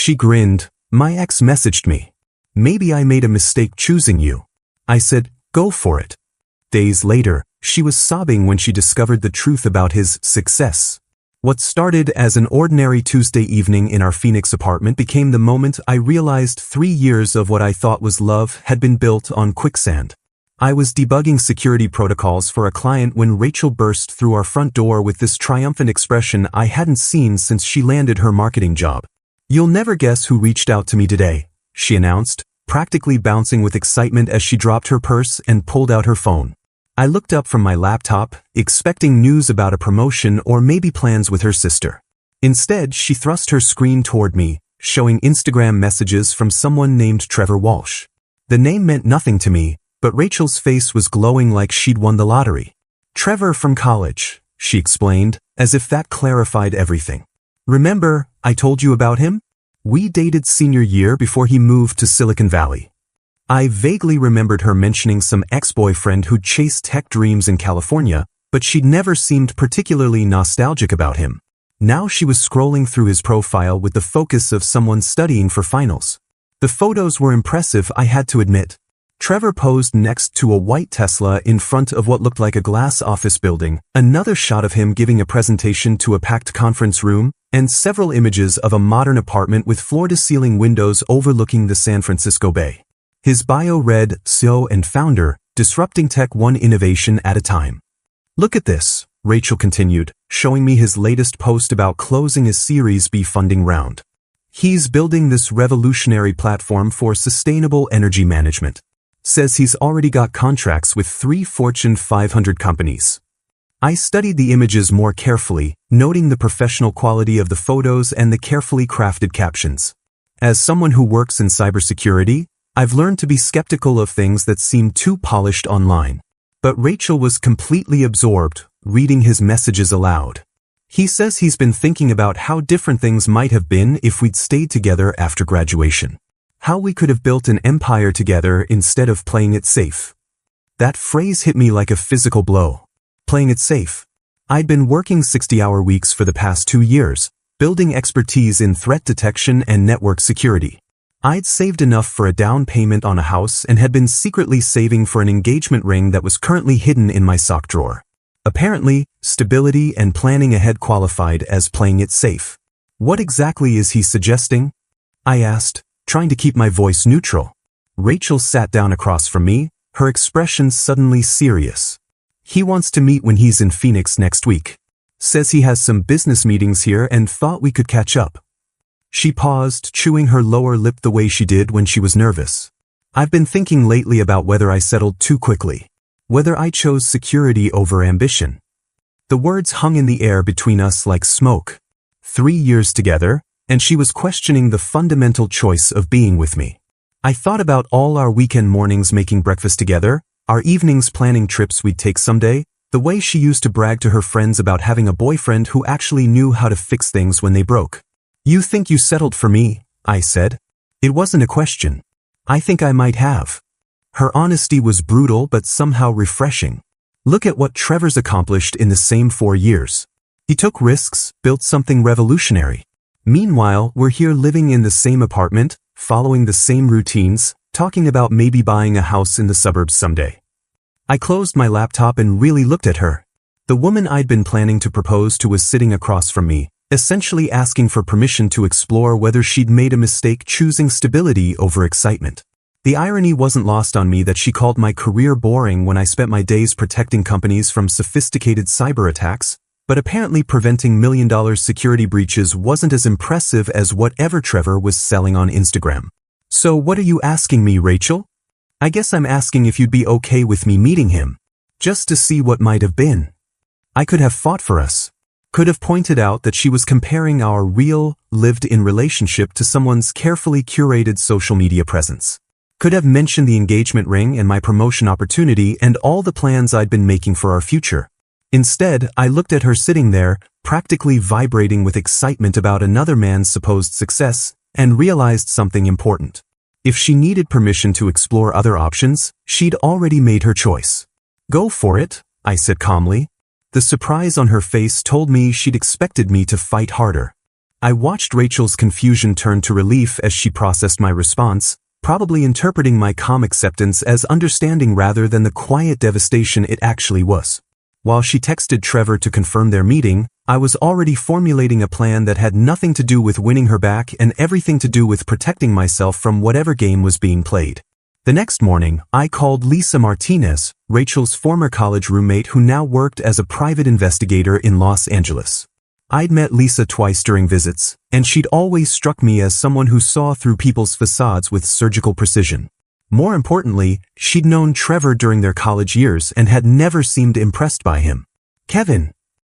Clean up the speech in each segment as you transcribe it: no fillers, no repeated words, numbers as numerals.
She grinned. My ex messaged me. Maybe I made a mistake choosing you. I said, go for it. Days later, she was sobbing when she discovered the truth about his success. What started as an ordinary Tuesday evening in our Phoenix apartment became the moment I realized 3 years of what I thought was love had been built on quicksand. I was debugging security protocols for a client when Rachel burst through our front door with this triumphant expression I hadn't seen since she landed her marketing job. You'll never guess who reached out to me today, she announced, practically bouncing with excitement as she dropped her purse and pulled out her phone. I looked up from my laptop, expecting news about a promotion or maybe plans with her sister. Instead, she thrust her screen toward me, showing Instagram messages from someone named Trevor Walsh. The name meant nothing to me, but Rachel's face was glowing like she'd won the lottery. Trevor from college, she explained, as if that clarified everything. Remember, I told you about him? We dated senior year before he moved to Silicon Valley. I vaguely remembered her mentioning some ex-boyfriend who'd chased tech dreams in California, but she'd never seemed particularly nostalgic about him. Now she was scrolling through his profile with the focus of someone studying for finals. The photos were impressive, I had to admit. Trevor posed next to a white Tesla in front of what looked like a glass office building, another shot of him giving a presentation to a packed conference room, and several images of a modern apartment with floor-to-ceiling windows overlooking the San Francisco Bay. His bio read, CEO and founder, disrupting tech one innovation at a time. Look at this, Rachel continued, showing me his latest post about closing a Series B funding round. He's building this revolutionary platform for sustainable energy management. Says he's already got contracts with 3 Fortune 500 companies. I studied the images more carefully, noting the professional quality of the photos and the carefully crafted captions. As someone who works in cybersecurity, I've learned to be skeptical of things that seem too polished online. But Rachel was completely absorbed, reading his messages aloud. He says he's been thinking about how different things might have been if we'd stayed together after graduation. How we could have built an empire together instead of playing it safe. That phrase hit me like a physical blow. Playing it safe. I'd been working 60-hour weeks for the past 2 years, building expertise in threat detection and network security. I'd saved enough for a down payment on a house and had been secretly saving for an engagement ring that was currently hidden in my sock drawer. Apparently, stability and planning ahead qualified as playing it safe. What exactly is he suggesting? I asked, trying to keep my voice neutral. Rachel sat down across from me, her expression suddenly serious. He wants to meet when he's in Phoenix next week. Says he has some business meetings here and thought we could catch up. She paused, chewing her lower lip the way she did when she was nervous. I've been thinking lately about whether I settled too quickly. Whether I chose security over ambition. The words hung in the air between us like smoke. 3 years together, and she was questioning the fundamental choice of being with me. I thought about all our weekend mornings making breakfast together, our evenings planning trips we'd take someday, the way she used to brag to her friends about having a boyfriend who actually knew how to fix things when they broke. You think you settled for me, I said. It wasn't a question. I think I might have. Her honesty was brutal but somehow refreshing. Look at what Trevor's accomplished in the same 4 years. He took risks, built something revolutionary. Meanwhile, we're here living in the same apartment, following the same routines, talking about maybe buying a house in the suburbs someday. I closed my laptop and really looked at her. The woman I'd been planning to propose to was sitting across from me, essentially asking for permission to explore whether she'd made a mistake choosing stability over excitement. The irony wasn't lost on me that she called my career boring when I spent my days protecting companies from sophisticated cyber attacks, but apparently preventing $1 million security breaches wasn't as impressive as whatever Trevor was selling on Instagram. So what are you asking me, Rachel? I guess I'm asking if you'd be okay with me meeting him, just to see what might have been. I could have fought for us. Could have pointed out that she was comparing our real, lived-in relationship to someone's carefully curated social media presence. Could have mentioned the engagement ring and my promotion opportunity and all the plans I'd been making for our future. Instead, I looked at her sitting there, practically vibrating with excitement about another man's supposed success, and realized something important. If she needed permission to explore other options, she'd already made her choice. Go for it, I said calmly. The surprise on her face told me she'd expected me to fight harder. I watched Rachel's confusion turn to relief as she processed my response, probably interpreting my calm acceptance as understanding rather than the quiet devastation it actually was. While she texted Trevor to confirm their meeting, I was already formulating a plan that had nothing to do with winning her back and everything to do with protecting myself from whatever game was being played. The next morning, I called Lisa Martinez, Rachel's former college roommate who now worked as a private investigator in Los Angeles. I'd met Lisa twice during visits, and she'd always struck me as someone who saw through people's facades with surgical precision. More importantly, she'd known Trevor during their college years and had never seemed impressed by him. "Kevin."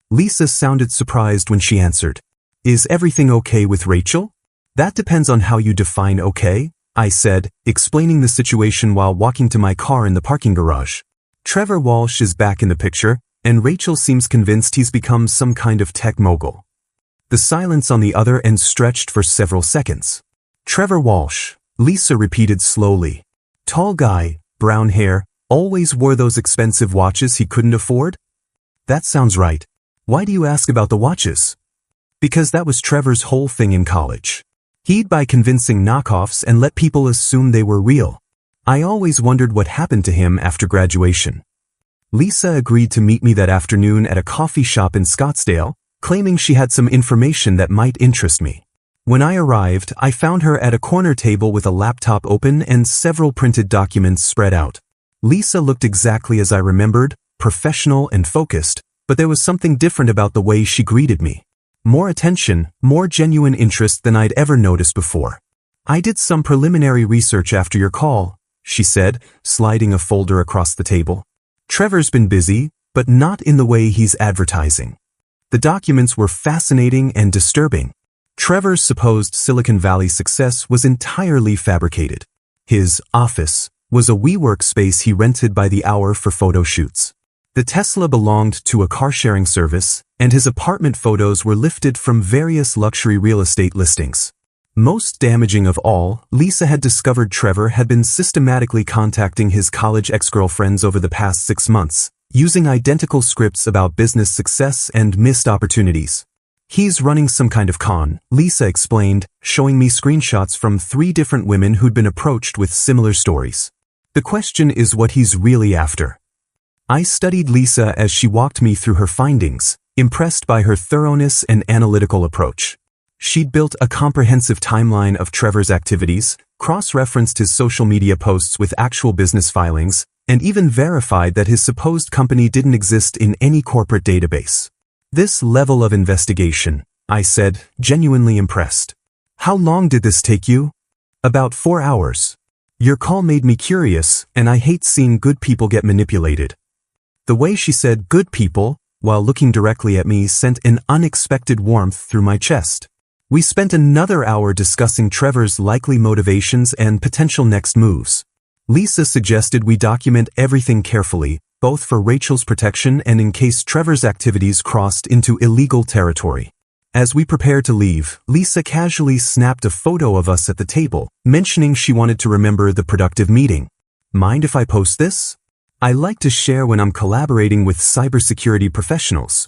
Lisa sounded surprised when she answered. "Is everything okay with Rachel?" "That depends on how you define okay," I said, explaining the situation while walking to my car in the parking garage. "Trevor Walsh is back in the picture, and Rachel seems convinced he's become some kind of tech mogul." The silence on the other end stretched for several seconds. "Trevor Walsh," Lisa repeated slowly. "Tall guy, brown hair, always wore those expensive watches he couldn't afford?" "That sounds right. Why do you ask about the watches?" "Because that was Trevor's whole thing in college. He'd buy convincing knockoffs and let people assume they were real. I always wondered what happened to him after graduation." Lisa agreed to meet me that afternoon at a coffee shop in Scottsdale, claiming she had some information that might interest me. When I arrived, I found her at a corner table with a laptop open and several printed documents spread out. Lisa looked exactly as I remembered, professional and focused, but there was something different about the way she greeted me. More attention, more genuine interest than I'd ever noticed before. "I did some preliminary research after your call," she said, sliding a folder across the table. "Trevor's been busy, but not in the way he's advertising." The documents were fascinating and disturbing. Trevor's supposed Silicon Valley success was entirely fabricated. His office was a WeWork space he rented by the hour for photo shoots. The Tesla belonged to a car-sharing service, and his apartment photos were lifted from various luxury real estate listings. Most damaging of all, Lisa had discovered Trevor had been systematically contacting his college ex-girlfriends over the past 6 months, using identical scripts about business success and missed opportunities. "He's running some kind of con," Lisa explained, showing me screenshots from 3 different women who'd been approached with similar stories. "The question is what he's really after." I studied Lisa as she walked me through her findings, impressed by her thoroughness and analytical approach. She'd built a comprehensive timeline of Trevor's activities, cross-referenced his social media posts with actual business filings, and even verified that his supposed company didn't exist in any corporate database. "This level of investigation," I said, genuinely impressed. "How long did this take you?" "About 4 hours. Your call made me curious, and I hate seeing good people get manipulated." The way she said "good people" while looking directly at me sent an unexpected warmth through my chest. We spent another hour discussing Trevor's likely motivations and potential next moves. Lisa suggested we document everything carefully, both for Rachel's protection and in case Trevor's activities crossed into illegal territory. As we prepared to leave, Lisa casually snapped a photo of us at the table, mentioning she wanted to remember the productive meeting. "Mind if I post this? I like to share when I'm collaborating with cybersecurity professionals."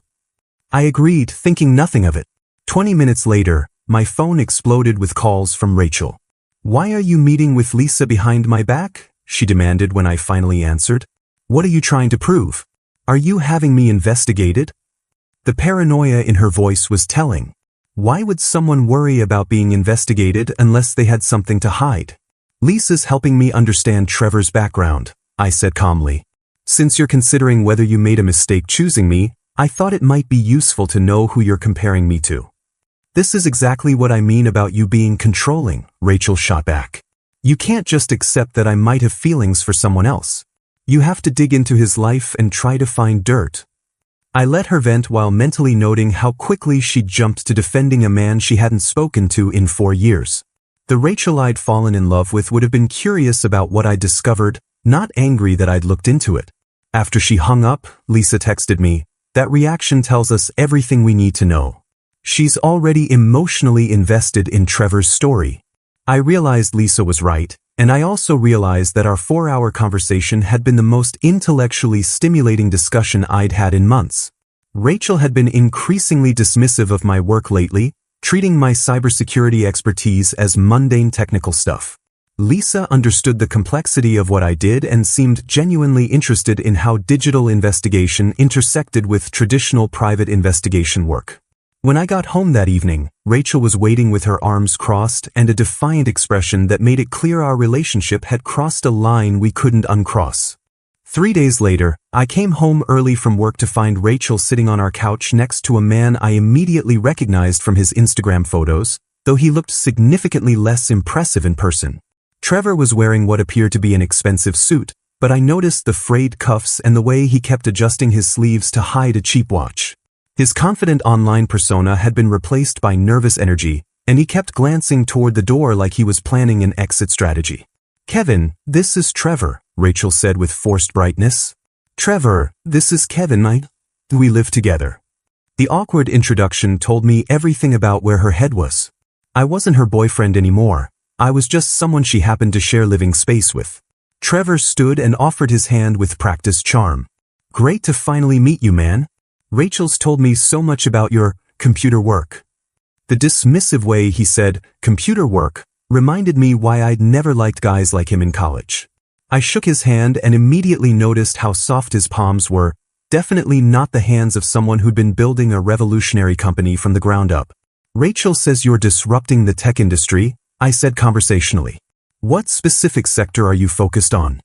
I agreed, thinking nothing of it. 20 minutes later, my phone exploded with calls from Rachel. "Why are you meeting with Lisa behind my back?" she demanded when I finally answered. "What are you trying to prove? Are you having me investigated?" The paranoia in her voice was telling. Why would someone worry about being investigated unless they had something to hide? "Lisa's helping me understand Trevor's background," I said calmly. "Since you're considering whether you made a mistake choosing me, I thought it might be useful to know who you're comparing me to." "This is exactly what I mean about you being controlling," Rachel shot back. "You can't just accept that I might have feelings for someone else. You have to dig into his life and try to find dirt." I let her vent while mentally noting how quickly she'd jumped to defending a man she hadn't spoken to in 4 years. The Rachel I'd fallen in love with would have been curious about what I'd discovered, not angry that I'd looked into it. After she hung up, Lisa texted me, "That reaction tells us everything we need to know. She's already emotionally invested in Trevor's story." I realized Lisa was right, and I also realized that our 4-hour conversation had been the most intellectually stimulating discussion I'd had in months. Rachel had been increasingly dismissive of my work lately, treating my cybersecurity expertise as mundane technical stuff. Lisa understood the complexity of what I did and seemed genuinely interested in how digital investigation intersected with traditional private investigation work. When I got home that evening, Rachel was waiting with her arms crossed and a defiant expression that made it clear our relationship had crossed a line we couldn't uncross. 3 days later, I came home early from work to find Rachel sitting on our couch next to a man I immediately recognized from his Instagram photos, though he looked significantly less impressive in person. Trevor was wearing what appeared to be an expensive suit, but I noticed the frayed cuffs and the way he kept adjusting his sleeves to hide a cheap watch. His confident online persona had been replaced by nervous energy, and he kept glancing toward the door like he was planning an exit strategy. "Kevin, this is Trevor," Rachel said with forced brightness. "Trevor, this is Kevin. We live together." The awkward introduction told me everything about where her head was. I wasn't her boyfriend anymore. I was just someone she happened to share living space with. Trevor stood and offered his hand with practiced charm. "Great to finally meet you, man. Rachel's told me so much about your computer work." The dismissive way he said computer work reminded me why I'd never liked guys like him in college. I shook his hand and immediately noticed how soft his palms were, definitely not the hands of someone who'd been building a revolutionary company from the ground up. "Rachel says you're disrupting the tech industry," I said conversationally. "What specific sector are you focused on?"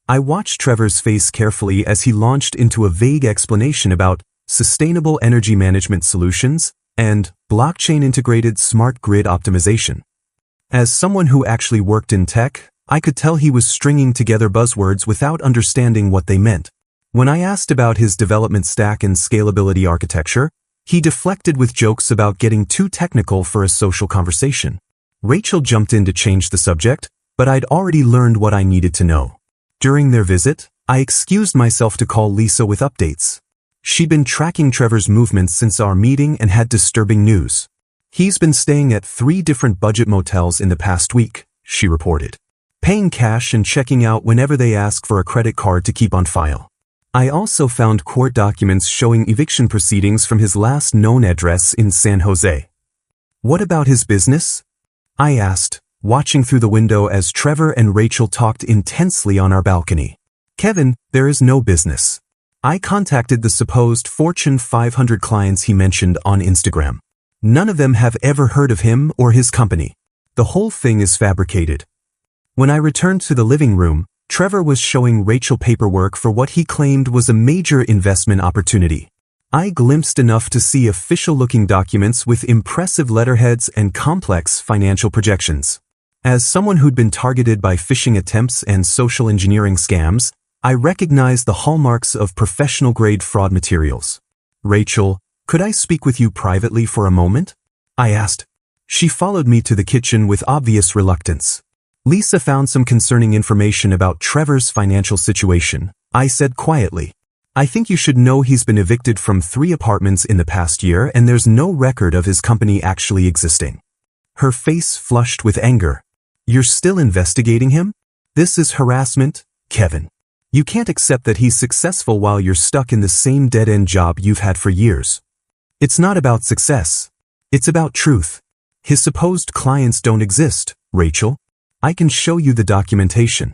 I watched Trevor's face carefully as he launched into a vague explanation about sustainable energy management solutions and blockchain-integrated smart grid optimization. As someone who actually worked in tech, I could tell he was stringing together buzzwords without understanding what they meant. When I asked about his development stack and scalability architecture, he deflected with jokes about getting too technical for a social conversation. Rachel jumped in to change the subject, but I'd already learned what I needed to know. During their visit, I excused myself to call Lisa with updates. She'd been tracking Trevor's movements since our meeting and had disturbing news. "He's been staying at 3 different budget motels in the past week," she reported, "paying cash and checking out whenever they ask for a credit card to keep on file." I also found court documents showing eviction proceedings from his last known address in San Jose. "What about his business?" I asked, watching through the window as Trevor and Rachel talked intensely on our balcony. "Kevin, there is no business. I contacted the supposed Fortune 500 clients he mentioned on Instagram. None of them have ever heard of him or his company. The whole thing is fabricated." When I returned to the living room, Trevor was showing Rachel paperwork for what he claimed was a major investment opportunity. I glimpsed enough to see official-looking documents with impressive letterheads and complex financial projections. As someone who'd been targeted by phishing attempts and social engineering scams, I recognized the hallmarks of professional-grade fraud materials. "Rachel, could I speak with you privately for a moment?" I asked. She followed me to the kitchen with obvious reluctance. "Lisa found some concerning information about Trevor's financial situation," I said quietly. "I think you should know he's been evicted from 3 apartments in the past year and there's no record of his company actually existing." Her face flushed with anger. "You're still investigating him? This is harassment, Kevin. You can't accept that he's successful while you're stuck in the same dead-end job you've had for years. It's not about success. It's about truth. His supposed clients don't exist, Rachel. I can show you the documentation."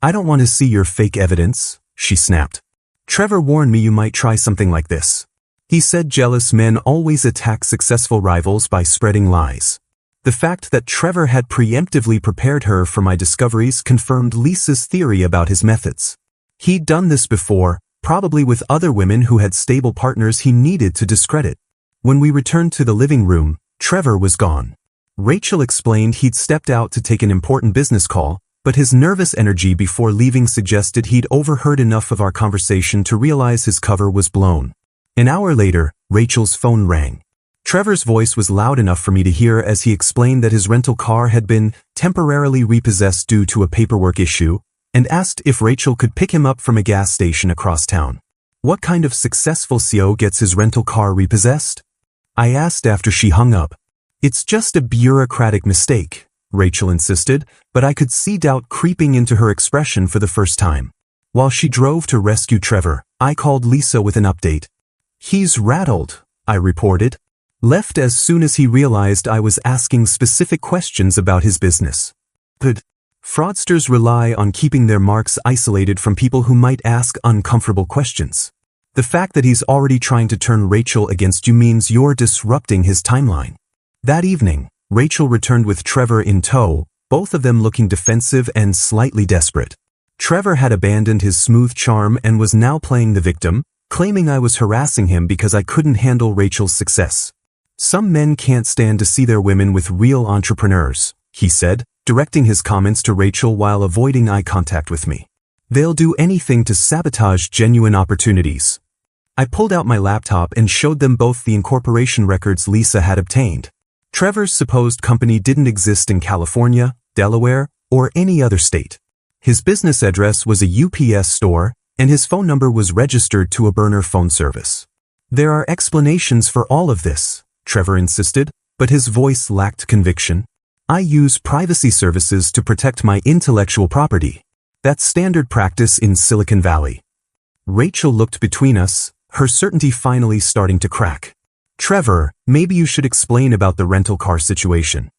"I don't want to see your fake evidence," she snapped. "Trevor warned me you might try something like this. He said jealous men always attack successful rivals by spreading lies." The fact that Trevor had preemptively prepared her for my discoveries confirmed Lisa's theory about his methods. He'd done this before, probably with other women who had stable partners he needed to discredit. When we returned to the living room, Trevor was gone. Rachel explained he'd stepped out to take an important business call, but his nervous energy before leaving suggested he'd overheard enough of our conversation to realize his cover was blown. An hour later, Rachel's phone rang. Trevor's voice was loud enough for me to hear as he explained that his rental car had been temporarily repossessed due to a paperwork issue, and asked if Rachel could pick him up from a gas station across town. "What kind of successful CEO gets his rental car repossessed?" I asked after she hung up. "It's just a bureaucratic mistake," Rachel insisted, but I could see doubt creeping into her expression for the first time. While she drove to rescue Trevor, I called Lisa with an update. "He's rattled," I reported. Left as soon as he realized I was asking specific questions about his business. But fraudsters rely on keeping their marks isolated from people who might ask uncomfortable questions. The fact that he's already trying to turn Rachel against you means you're disrupting his timeline. That evening, Rachel returned with Trevor in tow, both of them looking defensive and slightly desperate. Trevor had abandoned his smooth charm and was now playing the victim, claiming I was harassing him because I couldn't handle Rachel's success. Some men can't stand to see their women with real entrepreneurs, he said, directing his comments to Rachel while avoiding eye contact with me. They'll do anything to sabotage genuine opportunities. I pulled out my laptop and showed them both the incorporation records Lisa had obtained. Trevor's supposed company didn't exist in California, Delaware, or any other state. His business address was a UPS store, and his phone number was registered to a burner phone service. There are explanations for all of this, Trevor insisted, but his voice lacked conviction. I use privacy services to protect my intellectual property. That's standard practice in Silicon Valley. Rachel looked between us, her certainty finally starting to crack. Trevor, maybe you should explain about the rental car situation.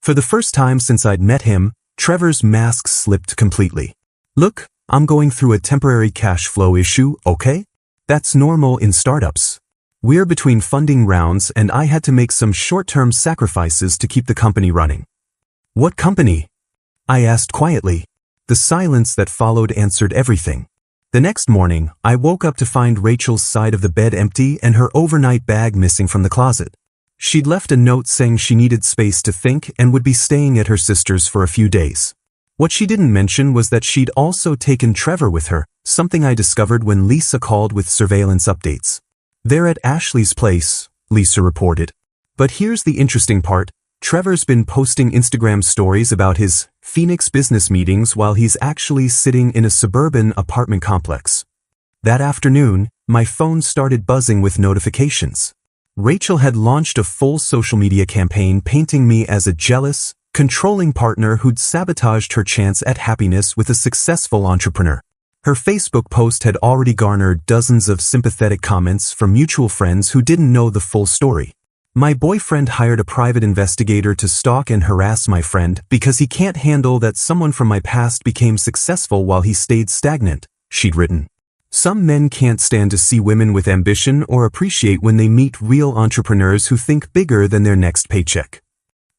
For the first time since I'd met him, Trevor's mask slipped completely. Look, I'm going through a temporary cash flow issue, okay? That's normal in startups. We're between funding rounds and I had to make some short-term sacrifices to keep the company running. What company? I asked quietly. The silence that followed answered everything. The next morning, I woke up to find Rachel's side of the bed empty and her overnight bag missing from the closet. She'd left a note saying she needed space to think and would be staying at her sister's for a few days. What she didn't mention was that she'd also taken Trevor with her, something I discovered when Lisa called with surveillance updates. They're at Ashley's place, Lisa reported. But here's the interesting part. Trevor's been posting Instagram stories about his Phoenix business meetings while he's actually sitting in a suburban apartment complex. That afternoon, my phone started buzzing with notifications. Rachel had launched a full social media campaign painting me as a jealous, controlling partner who'd sabotaged her chance at happiness with a successful entrepreneur. Her Facebook post had already garnered dozens of sympathetic comments from mutual friends who didn't know the full story. My boyfriend hired a private investigator to stalk and harass my friend because he can't handle that someone from my past became successful while he stayed stagnant, she'd written. Some men can't stand to see women with ambition or appreciate when they meet real entrepreneurs who think bigger than their next paycheck.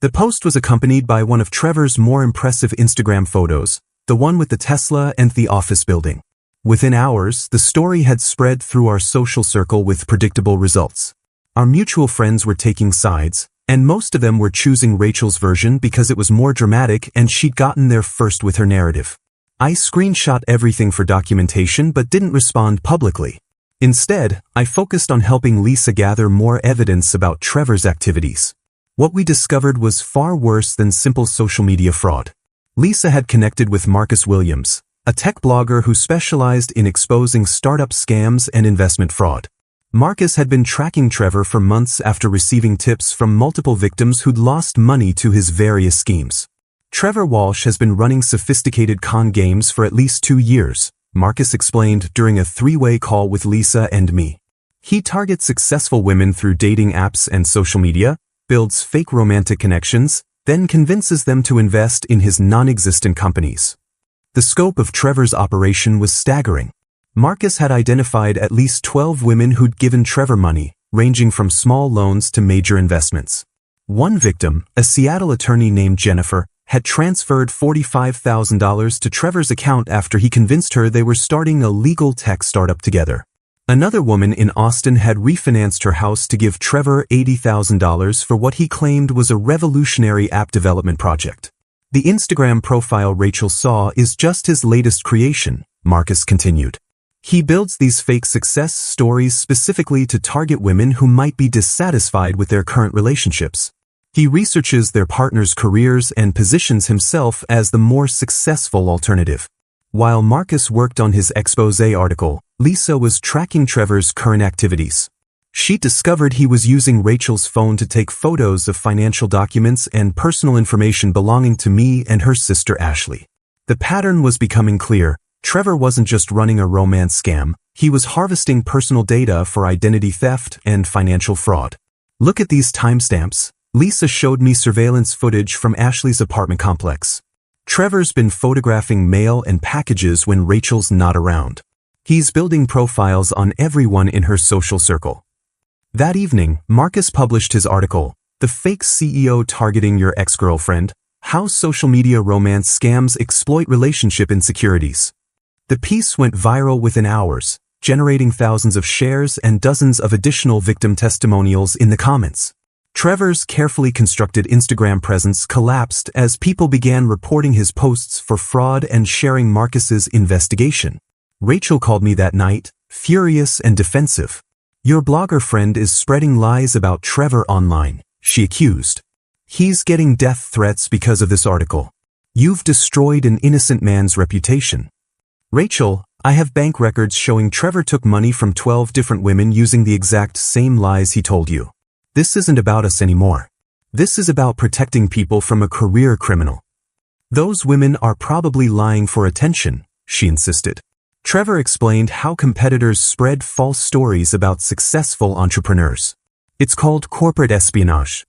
The post was accompanied by one of Trevor's more impressive Instagram photos, the one with the Tesla and the office building. Within hours, the story had spread through our social circle with predictable results. Our mutual friends were taking sides, and most of them were choosing Rachel's version because it was more dramatic and she'd gotten there first with her narrative. I screenshot everything for documentation but didn't respond publicly. Instead, I focused on helping Lisa gather more evidence about Trevor's activities. What we discovered was far worse than simple social media fraud. Lisa had connected with Marcus Williams, a tech blogger who specialized in exposing startup scams and investment fraud. Marcus had been tracking Trevor for months after receiving tips from multiple victims who'd lost money to his various schemes. Trevor Walsh has been running sophisticated con games for at least 2 years, Marcus explained during a three-way call with Lisa and me. He targets successful women through dating apps and social media, builds fake romantic connections, then convinces them to invest in his non-existent companies. The scope of Trevor's operation was staggering. Marcus had identified at least 12 women who'd given Trevor money, ranging from small loans to major investments. One victim, a Seattle attorney named Jennifer, had transferred $45,000 to Trevor's account after he convinced her they were starting a legal tech startup together. Another woman in Austin had refinanced her house to give Trevor $80,000 for what he claimed was a revolutionary app development project. The Instagram profile Rachel saw is just his latest creation, Marcus continued. He builds these fake success stories specifically to target women who might be dissatisfied with their current relationships. He researches their partners' careers and positions himself as the more successful alternative. While Marcus worked on his expose article, Lisa was tracking Trevor's current activities. She discovered he was using Rachel's phone to take photos of financial documents and personal information belonging to me and her sister Ashley. The pattern was becoming clear. Trevor wasn't just running a romance scam, he was harvesting personal data for identity theft and financial fraud. Look at these timestamps. Lisa showed me surveillance footage from Ashley's apartment complex. Trevor's been photographing mail and packages when Rachel's not around. He's building profiles on everyone in her social circle. That evening, Marcus published his article, "The Fake CEO Targeting Your Ex-Girlfriend: How Social Media Romance Scams Exploit Relationship Insecurities." The piece went viral within hours, generating thousands of shares and dozens of additional victim testimonials in the comments. Trevor's carefully constructed Instagram presence collapsed as people began reporting his posts for fraud and sharing Marcus's investigation. Rachel called me that night, furious and defensive. "Your blogger friend is spreading lies about Trevor online," she accused. "He's getting death threats because of this article. You've destroyed an innocent man's reputation." "Rachel, I have bank records showing Trevor took money from 12 different women using the exact same lies he told you. This isn't about us anymore. This is about protecting people from a career criminal." "Those women are probably lying for attention," she insisted. Trevor explained how competitors spread false stories about successful entrepreneurs. "It's called corporate espionage."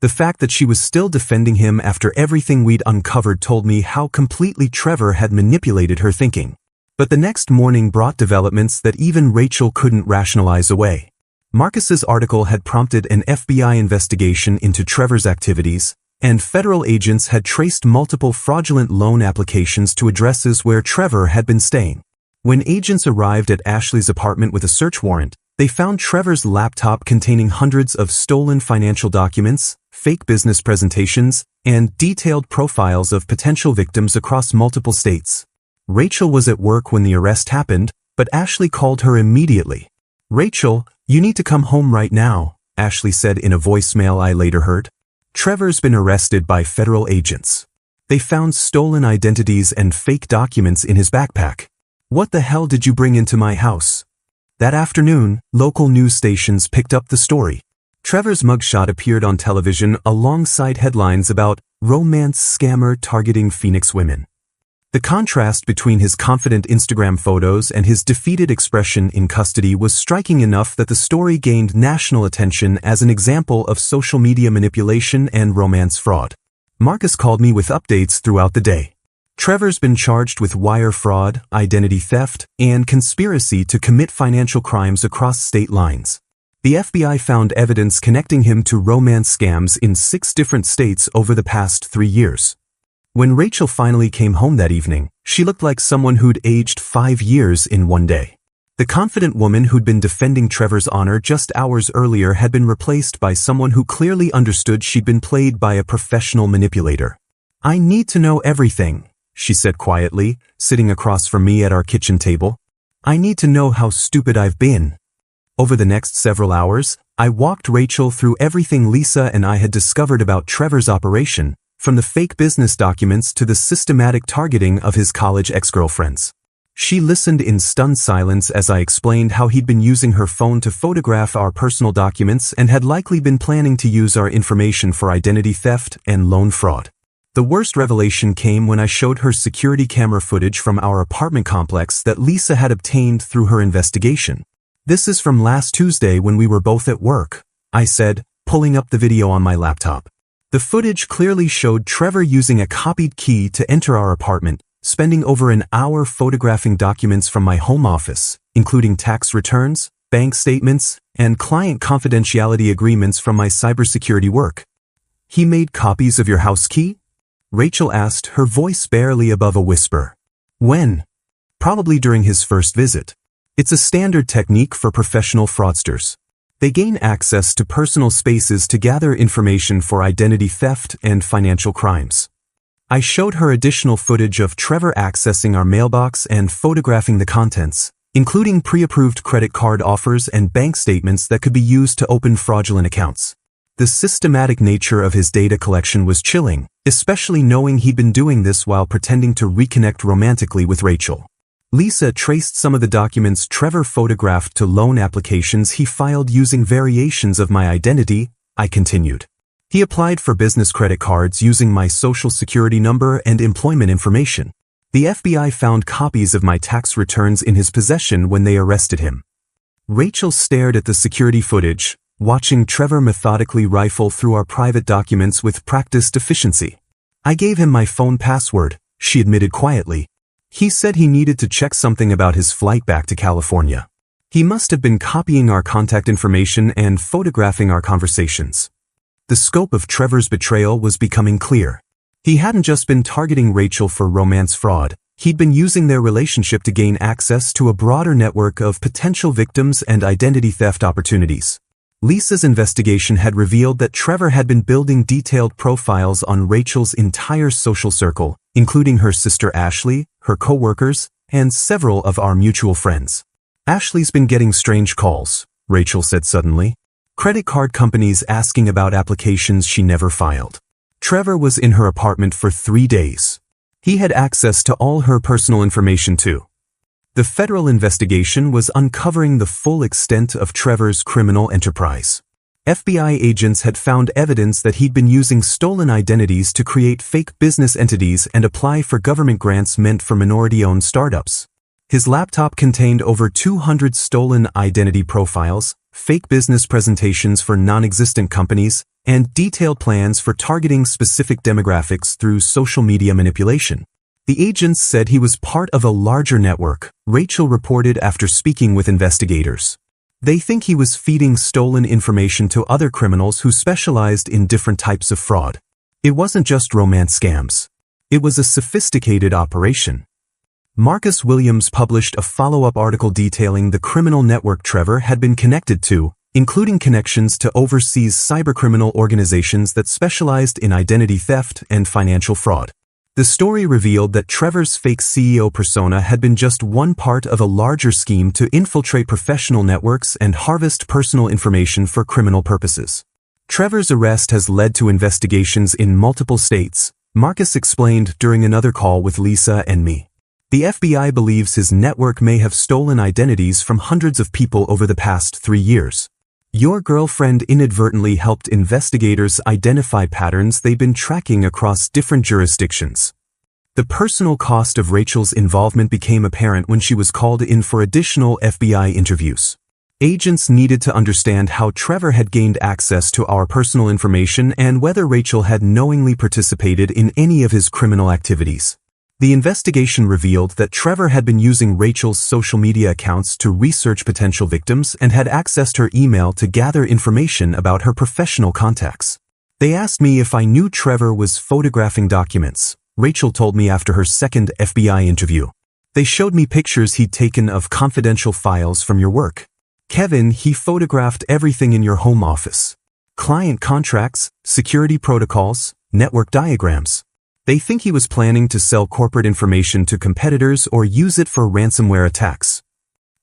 The fact that she was still defending him after everything we'd uncovered told me how completely Trevor had manipulated her thinking. But the next morning brought developments that even Rachel couldn't rationalize away. Marcus's article had prompted an FBI investigation into Trevor's activities, and federal agents had traced multiple fraudulent loan applications to addresses where Trevor had been staying. When agents arrived at Ashley's apartment with a search warrant, they found Trevor's laptop containing hundreds of stolen financial documents, fake business presentations, and detailed profiles of potential victims across multiple states. Rachel was at work when the arrest happened, but Ashley called her immediately. "Rachel, you need to come home right now," Ashley said in a voicemail I later heard. "Trevor's been arrested by federal agents. They found stolen identities and fake documents in his backpack. What the hell did you bring into my house?" That afternoon, local news stations picked up the story. Trevor's mugshot appeared on television alongside headlines about romance scammer targeting Phoenix women. The contrast between his confident Instagram photos and his defeated expression in custody was striking enough that the story gained national attention as an example of social media manipulation and romance fraud. Marcus called me with updates throughout the day. Trevor's been charged with wire fraud, identity theft, and conspiracy to commit financial crimes across state lines. The FBI found evidence connecting him to romance scams in 6 different states over the past 3 years. When Rachel finally came home that evening, she looked like someone who'd aged 5 years in one day. The confident woman who'd been defending Trevor's honor just hours earlier had been replaced by someone who clearly understood she'd been played by a professional manipulator. "I need to know everything," she said quietly, sitting across from me at our kitchen table. "I need to know how stupid I've been." Over the next several hours, I walked Rachel through everything Lisa and I had discovered about Trevor's operation, from the fake business documents to the systematic targeting of his college ex-girlfriends. She listened in stunned silence as I explained how he'd been using her phone to photograph our personal documents and had likely been planning to use our information for identity theft and loan fraud. The worst revelation came when I showed her security camera footage from our apartment complex that Lisa had obtained through her investigation. "This is from last Tuesday when we were both at work," I said, pulling up the video on my laptop. The footage clearly showed Trevor using a copied key to enter our apartment, spending over an hour photographing documents from my home office, including tax returns, bank statements, and client confidentiality agreements from my cybersecurity work. "He made copies of your house key?" Rachel asked, her voice barely above a whisper. "When?" "Probably during his first visit. It's a standard technique for professional fraudsters. They gain access to personal spaces to gather information for identity theft and financial crimes." I showed her additional footage of Trevor accessing our mailbox and photographing the contents, including pre-approved credit card offers and bank statements that could be used to open fraudulent accounts. The systematic nature of his data collection was chilling, especially knowing he'd been doing this while pretending to reconnect romantically with Rachel. Lisa traced some of the documents Trevor photographed to loan applications he filed using variations of my identity, I continued. He applied for business credit cards using my social security number and employment information. The FBI found copies of my tax returns in his possession when they arrested him. Rachel stared at the security footage, watching Trevor methodically rifle through our private documents with practiced efficiency. I gave him my phone password, she admitted quietly. He said he needed to check something about his flight back to California. He must have been copying our contact information and photographing our conversations. The scope of Trevor's betrayal was becoming clear. He hadn't just been targeting Rachel for romance fraud, he'd been using their relationship to gain access to a broader network of potential victims and identity theft opportunities. Lisa's investigation had revealed that Trevor had been building detailed profiles on Rachel's entire social circle, including her sister Ashley, her co-workers, and several of our mutual friends. Ashley's been getting strange calls, Rachel said suddenly. Credit card companies asking about applications she never filed. Trevor was in her apartment for 3 days. He had access to all her personal information too. The federal investigation was uncovering the full extent of Trevor's criminal enterprise. FBI agents had found evidence that he'd been using stolen identities to create fake business entities and apply for government grants meant for minority-owned startups. His laptop contained over 200 stolen identity profiles, fake business presentations for non-existent companies, and detailed plans for targeting specific demographics through social media manipulation. The agents said he was part of a larger network, Rachel reported after speaking with investigators. They think he was feeding stolen information to other criminals who specialized in different types of fraud. It wasn't just romance scams. It was a sophisticated operation. Marcus Williams published a follow-up article detailing the criminal network Trevor had been connected to, including connections to overseas cybercriminal organizations that specialized in identity theft and financial fraud. The story revealed that Trevor's fake CEO persona had been just one part of a larger scheme to infiltrate professional networks and harvest personal information for criminal purposes. Trevor's arrest has led to investigations in multiple states, Marcus explained during another call with Lisa and me. The FBI believes his network may have stolen identities from hundreds of people over the past 3 years. Your girlfriend inadvertently helped investigators identify patterns they've been tracking across different jurisdictions. The personal cost of Rachel's involvement became apparent when she was called in for additional FBI interviews. Agents needed to understand how Trevor had gained access to our personal information and whether Rachel had knowingly participated in any of his criminal activities. The investigation revealed that Trevor had been using Rachel's social media accounts to research potential victims and had accessed her email to gather information about her professional contacts. They asked me if I knew Trevor was photographing documents, Rachel told me after her second FBI interview. They showed me pictures he'd taken of confidential files from your work. Kevin, he photographed everything in your home office. Client contracts, security protocols, network diagrams. They think he was planning to sell corporate information to competitors or use it for ransomware attacks.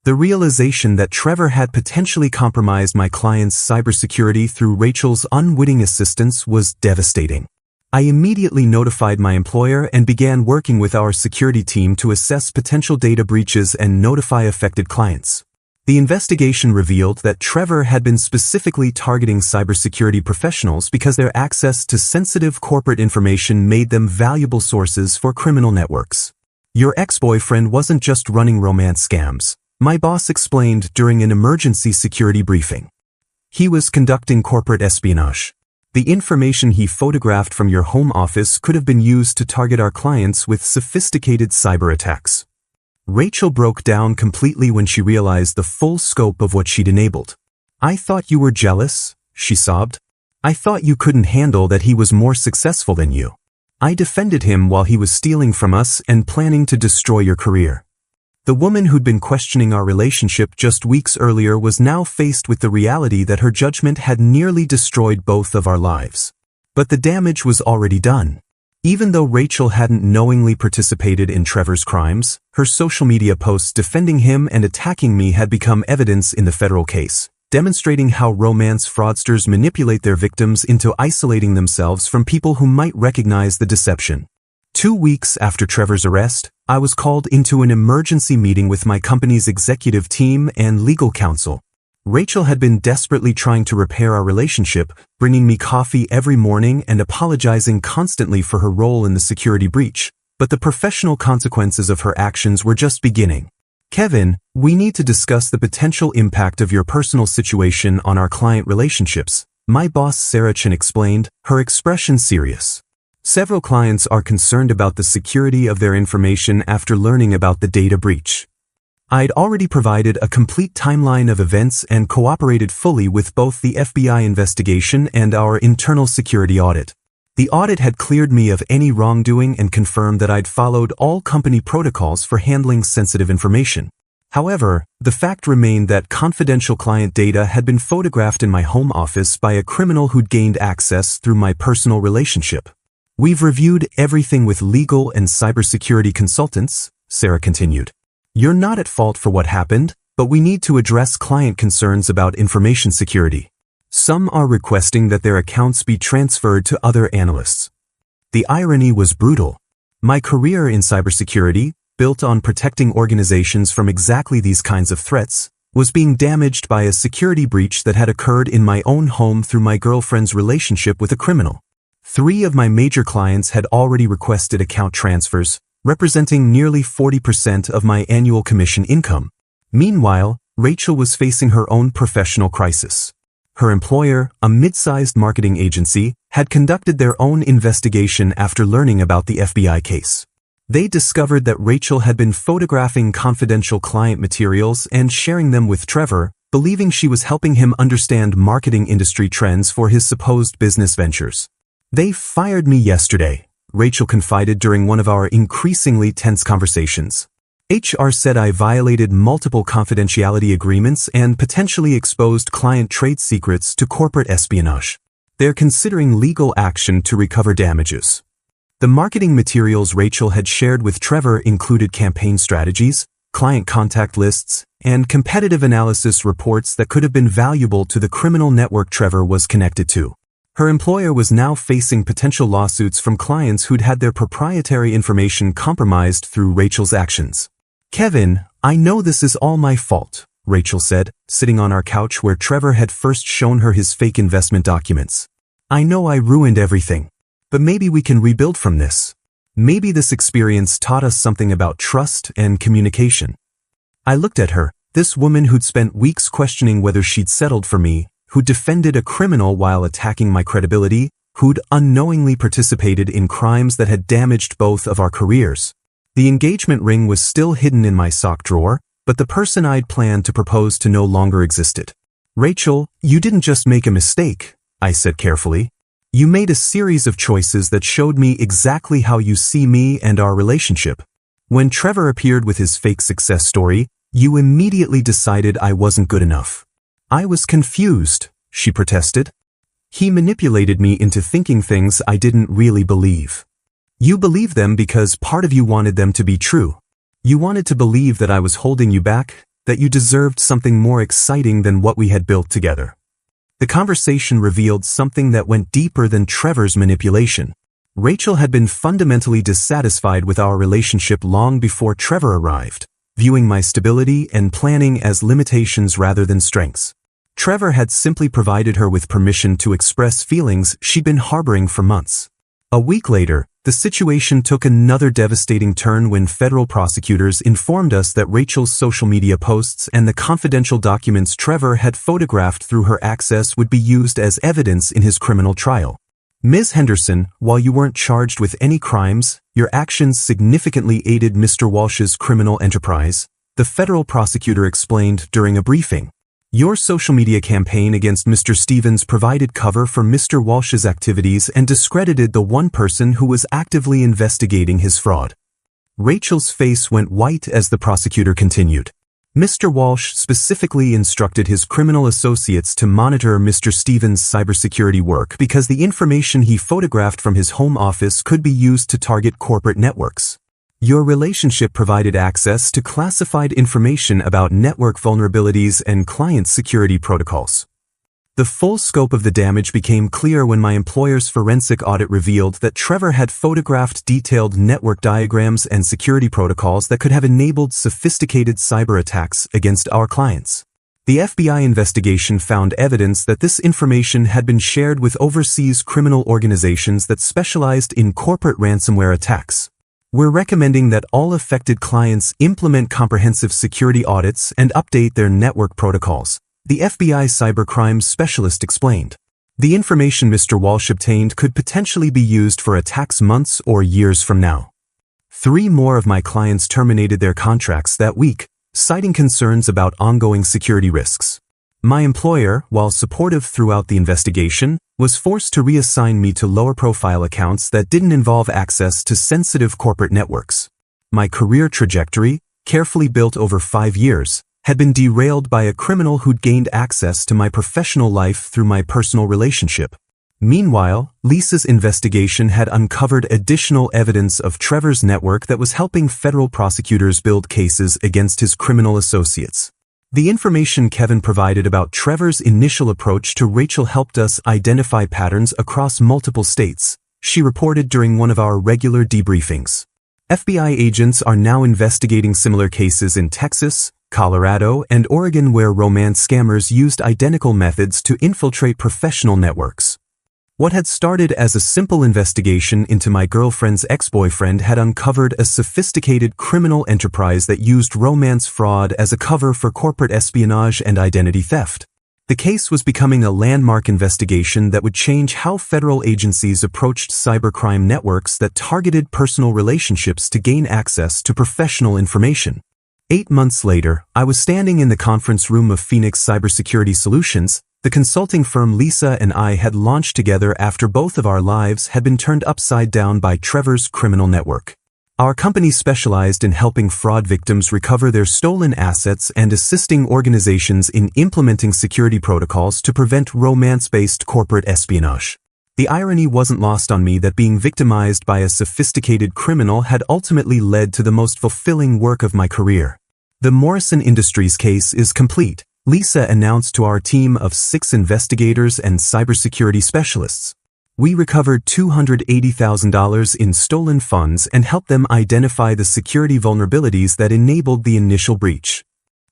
The realization that Trevor had potentially compromised my client's cybersecurity through Rachel's unwitting assistance was devastating. I immediately notified my employer and began working with our security team to assess potential data breaches and notify affected clients. The investigation revealed that Trevor had been specifically targeting cybersecurity professionals because their access to sensitive corporate information made them valuable sources for criminal networks. Your ex-boyfriend wasn't just running romance scams, my boss explained during an emergency security briefing. He was conducting corporate espionage. The information he photographed from your home office could have been used to target our clients with sophisticated cyber attacks. Rachel broke down completely when she realized the full scope of what she'd enabled. I thought you were jealous, she sobbed. I thought you couldn't handle that he was more successful than you. I defended him while he was stealing from us and planning to destroy your career. The woman who'd been questioning our relationship just weeks earlier was now faced with the reality that her judgment had nearly destroyed both of our lives. But the damage was already done. Even though Rachel hadn't knowingly participated in Trevor's crimes, her social media posts defending him and attacking me had become evidence in the federal case, demonstrating how romance fraudsters manipulate their victims into isolating themselves from people who might recognize the deception. 2 weeks after Trevor's arrest, I was called into an emergency meeting with my company's executive team and legal counsel. Rachel had been desperately trying to repair our relationship, bringing me coffee every morning and apologizing constantly for her role in the security breach, but the professional consequences of her actions were just beginning. Kevin, we need to discuss the potential impact of your personal situation on our client relationships, my boss Sarah Chen explained, her expression serious. Several clients are concerned about the security of their information after learning about the data breach. I'd already provided a complete timeline of events and cooperated fully with both the FBI investigation and our internal security audit. The audit had cleared me of any wrongdoing and confirmed that I'd followed all company protocols for handling sensitive information. However, the fact remained that confidential client data had been photographed in my home office by a criminal who'd gained access through my personal relationship. We've reviewed everything with legal and cybersecurity consultants, Sarah continued. You're not at fault for what happened, but we need to address client concerns about information security. Some are requesting that their accounts be transferred to other analysts. The irony was brutal. My career in cybersecurity, built on protecting organizations from exactly these kinds of threats, was being damaged by a security breach that had occurred in my own home through my girlfriend's relationship with a criminal. 3 of my major clients had already requested account transfers, representing nearly 40% of my annual commission income. Meanwhile, Rachel was facing her own professional crisis. Her employer, a mid-sized marketing agency, had conducted their own investigation after learning about the FBI case. They discovered that Rachel had been photographing confidential client materials and sharing them with Trevor, believing she was helping him understand marketing industry trends for his supposed business ventures. They fired me yesterday, Rachel confided during one of our increasingly tense conversations. HR said I violated multiple confidentiality agreements and potentially exposed client trade secrets to corporate espionage. They're considering legal action to recover damages. The marketing materials Rachel had shared with Trevor included campaign strategies, client contact lists, and competitive analysis reports that could have been valuable to the criminal network Trevor was connected to. Her employer was now facing potential lawsuits from clients who'd had their proprietary information compromised through Rachel's actions. Kevin, I know this is all my fault, Rachel said, sitting on our couch where Trevor had first shown her his fake investment documents. I know I ruined everything. But maybe we can rebuild from this. Maybe this experience taught us something about trust and communication. I looked at her, this woman who'd spent weeks questioning whether she'd settled for me, who defended a criminal while attacking my credibility, who'd unknowingly participated in crimes that had damaged both of our careers. The engagement ring was still hidden in my sock drawer, but the person I'd planned to propose to no longer existed. Rachel, you didn't just make a mistake, I said carefully. You made a series of choices that showed me exactly how you see me and our relationship. When Trevor appeared with his fake success story, you immediately decided I wasn't good enough. I was confused, she protested. He manipulated me into thinking things I didn't really believe. You believed them because part of you wanted them to be true. You wanted to believe that I was holding you back, that you deserved something more exciting than what we had built together. The conversation revealed something that went deeper than Trevor's manipulation. Rachel had been fundamentally dissatisfied with our relationship long before Trevor arrived, viewing my stability and planning as limitations rather than strengths. Trevor had simply provided her with permission to express feelings she'd been harboring for months. A week later, the situation took another devastating turn when federal prosecutors informed us that Rachel's social media posts and the confidential documents Trevor had photographed through her access would be used as evidence in his criminal trial. Ms. Henderson, while you weren't charged with any crimes, your actions significantly aided Mr. Walsh's criminal enterprise, the federal prosecutor explained during a briefing. Your social media campaign against Mr. Stevens provided cover for Mr. Walsh's activities and discredited the one person who was actively investigating his fraud. Rachel's face went white as the prosecutor continued. Mr. Walsh specifically instructed his criminal associates to monitor Mr. Stevens' cybersecurity work because the information he photographed from his home office could be used to target corporate networks. Your relationship provided access to classified information about network vulnerabilities and client security protocols. The full scope of the damage became clear when my employer's forensic audit revealed that Trevor had photographed detailed network diagrams and security protocols that could have enabled sophisticated cyber attacks against our clients. The FBI investigation found evidence that this information had been shared with overseas criminal organizations that specialized in corporate ransomware attacks. We're recommending that all affected clients implement comprehensive security audits and update their network protocols, the FBI cybercrime specialist explained. The information Mr. Walsh obtained could potentially be used for attacks months or years from now. 3 more of my clients terminated their contracts that week, citing concerns about ongoing security risks. My employer, while supportive throughout the investigation, was forced to reassign me to lower-profile accounts that didn't involve access to sensitive corporate networks. My career trajectory, carefully built over 5 years, had been derailed by a criminal who'd gained access to my professional life through my personal relationship. Meanwhile, Lisa's investigation had uncovered additional evidence of Trevor's network that was helping federal prosecutors build cases against his criminal associates. The information Kevin provided about Trevor's initial approach to Rachel helped us identify patterns across multiple states, she reported during one of our regular debriefings. FBI agents are now investigating similar cases in Texas, Colorado, and Oregon where romance scammers used identical methods to infiltrate professional networks. What had started as a simple investigation into my girlfriend's ex-boyfriend had uncovered a sophisticated criminal enterprise that used romance fraud as a cover for corporate espionage and identity theft. The case was becoming a landmark investigation that would change how federal agencies approached cybercrime networks that targeted personal relationships to gain access to professional information. 8 months later, I was standing in the conference room of Phoenix Cybersecurity Solutions, the consulting firm Lisa and I had launched together after both of our lives had been turned upside down by Trevor's criminal network. Our company specialized in helping fraud victims recover their stolen assets and assisting organizations in implementing security protocols to prevent romance-based corporate espionage. The irony wasn't lost on me that being victimized by a sophisticated criminal had ultimately led to the most fulfilling work of my career. The Morrison Industries case is complete, Lisa announced to our team of 6 investigators and cybersecurity specialists. We recovered $280,000 in stolen funds and helped them identify the security vulnerabilities that enabled the initial breach.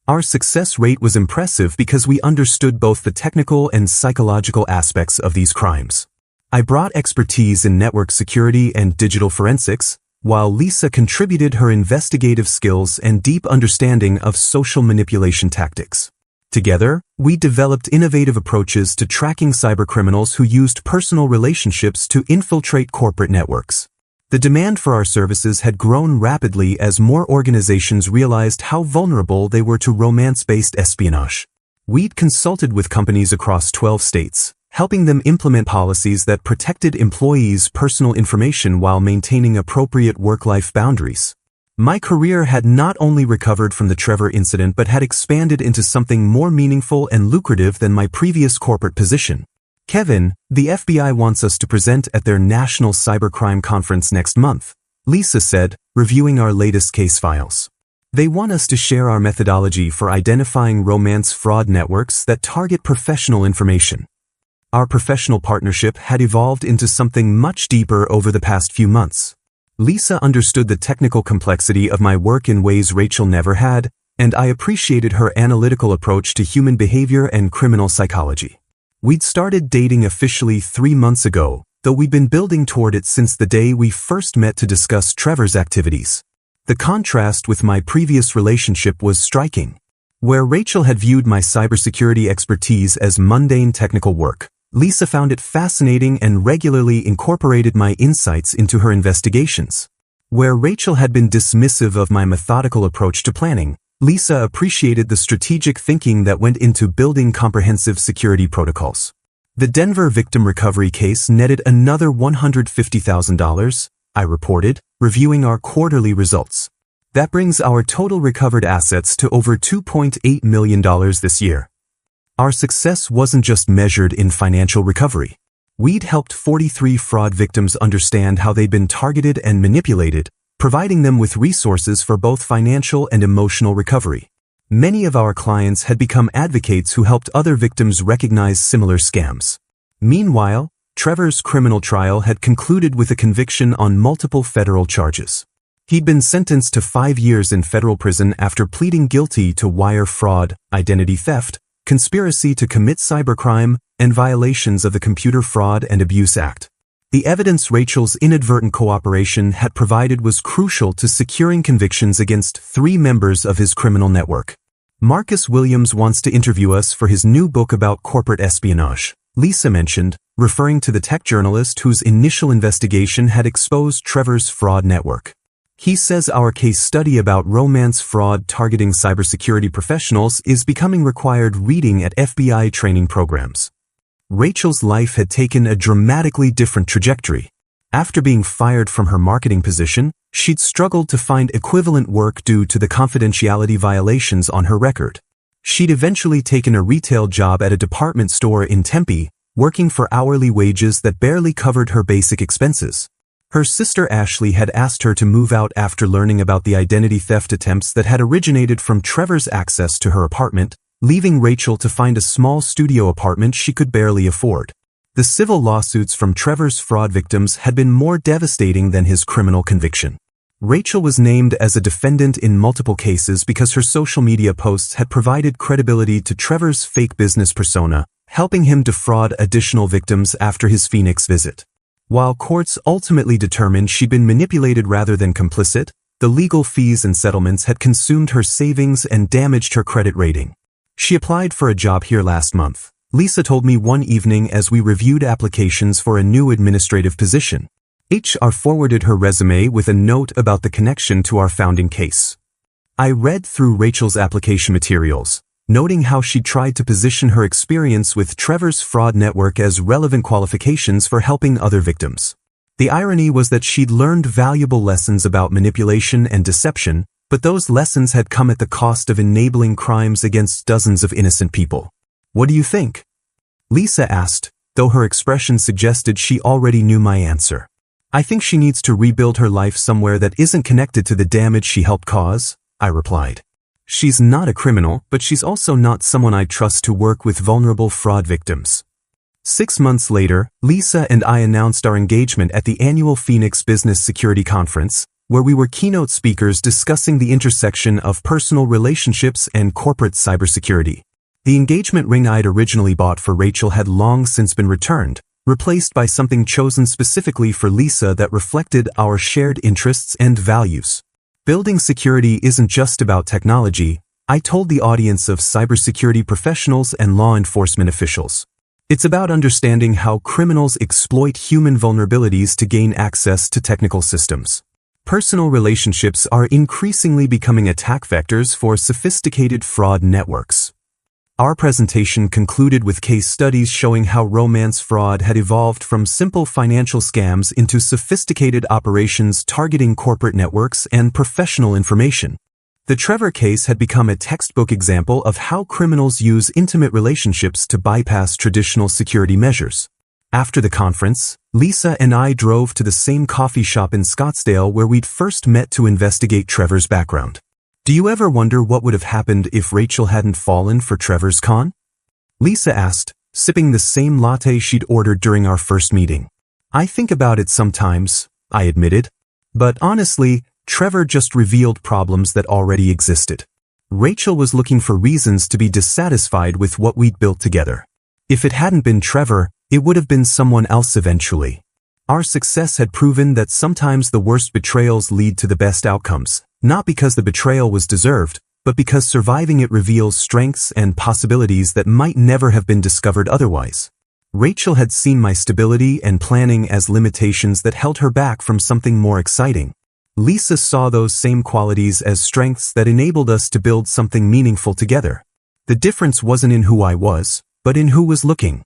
Our success rate was impressive because we understood both the technical and psychological aspects of these crimes. I brought expertise in network security and digital forensics, while Lisa contributed her investigative skills and deep understanding of social manipulation tactics. Together, we developed innovative approaches to tracking cybercriminals who used personal relationships to infiltrate corporate networks. The demand for our services had grown rapidly as more organizations realized how vulnerable they were to romance-based espionage. We'd consulted with companies across 12 states, helping them implement policies that protected employees' personal information while maintaining appropriate work-life boundaries. My career had not only recovered from the Trevor incident but had expanded into something more meaningful and lucrative than my previous corporate position. Kevin, the FBI wants us to present at their National Cybercrime Conference next month, Lisa said, reviewing our latest case files. They want us to share our methodology for identifying romance fraud networks that target professional information. Our professional partnership had evolved into something much deeper over the past few months. Lisa understood the technical complexity of my work in ways Rachel never had, and I appreciated her analytical approach to human behavior and criminal psychology. We'd started dating officially 3 months ago, though we'd been building toward it since the day we first met to discuss Trevor's activities. The contrast with my previous relationship was striking. Where Rachel had viewed my cybersecurity expertise as mundane technical work, Lisa found it fascinating and regularly incorporated my insights into her investigations. Where Rachel had been dismissive of my methodical approach to planning, Lisa appreciated the strategic thinking that went into building comprehensive security protocols. The Denver victim recovery case netted another $150,000, I reported, reviewing our quarterly results. That brings our total recovered assets to over $2.8 million this year. Our success wasn't just measured in financial recovery. We'd helped 43 fraud victims understand how they'd been targeted and manipulated, providing them with resources for both financial and emotional recovery. Many of our clients had become advocates who helped other victims recognize similar scams. Meanwhile, Trevor's criminal trial had concluded with a conviction on multiple federal charges. He'd been sentenced to 5 years in federal prison after pleading guilty to wire fraud, identity theft, conspiracy to commit cybercrime, and violations of the Computer Fraud and Abuse Act. The evidence Rachel's inadvertent cooperation had provided was crucial to securing convictions against 3 members of his criminal network. Marcus Williams wants to interview us for his new book about corporate espionage, Lisa mentioned, referring to the tech journalist whose initial investigation had exposed Trevor's fraud network. He says our case study about romance fraud targeting cybersecurity professionals is becoming required reading at FBI training programs. Rachel's life had taken a dramatically different trajectory. After being fired from her marketing position, she'd struggled to find equivalent work due to the confidentiality violations on her record. She'd eventually taken a retail job at a department store in Tempe, working for hourly wages that barely covered her basic expenses. Her sister Ashley had asked her to move out after learning about the identity theft attempts that had originated from Trevor's access to her apartment, leaving Rachel to find a small studio apartment she could barely afford. The civil lawsuits from Trevor's fraud victims had been more devastating than his criminal conviction. Rachel was named as a defendant in multiple cases because her social media posts had provided credibility to Trevor's fake business persona, helping him defraud additional victims after his Phoenix visit. While courts ultimately determined she'd been manipulated rather than complicit, the legal fees and settlements had consumed her savings and damaged her credit rating. She applied for a job here last month, Lisa told me one evening as we reviewed applications for a new administrative position. HR forwarded her resume with a note about the connection to our founding case. I read through Rachel's application materials, noting how she tried to position her experience with Trevor's fraud network as relevant qualifications for helping other victims. The irony was that she'd learned valuable lessons about manipulation and deception, but those lessons had come at the cost of enabling crimes against dozens of innocent people. What do you think? Lisa asked, though her expression suggested she already knew my answer. I think she needs to rebuild her life somewhere that isn't connected to the damage she helped cause, I replied. She's not a criminal, but she's also not someone I trust to work with vulnerable fraud victims. 6 months later, Lisa and I announced our engagement at the annual Phoenix Business Security Conference, where we were keynote speakers discussing the intersection of personal relationships and corporate cybersecurity. The engagement ring I'd originally bought for Rachel had long since been returned, replaced by something chosen specifically for Lisa that reflected our shared interests and values. Building security isn't just about technology, I told the audience of cybersecurity professionals and law enforcement officials. It's about understanding how criminals exploit human vulnerabilities to gain access to technical systems. Personal relationships are increasingly becoming attack vectors for sophisticated fraud networks. Our presentation concluded with case studies showing how romance fraud had evolved from simple financial scams into sophisticated operations targeting corporate networks and professional information. The Trevor case had become a textbook example of how criminals use intimate relationships to bypass traditional security measures. After the conference, Lisa and I drove to the same coffee shop in Scottsdale where we'd first met to investigate Trevor's background. Do you ever wonder what would have happened if Rachel hadn't fallen for Trevor's con? Lisa asked, sipping the same latte she'd ordered during our first meeting. I think about it sometimes, I admitted. But honestly, Trevor just revealed problems that already existed. Rachel was looking for reasons to be dissatisfied with what we'd built together. If it hadn't been Trevor, it would have been someone else eventually. Our success had proven that sometimes the worst betrayals lead to the best outcomes, not because the betrayal was deserved, but because surviving it reveals strengths and possibilities that might never have been discovered otherwise. Rachel had seen my stability and planning as limitations that held her back from something more exciting. Lisa saw those same qualities as strengths that enabled us to build something meaningful together. The difference wasn't in who I was, but in who was looking.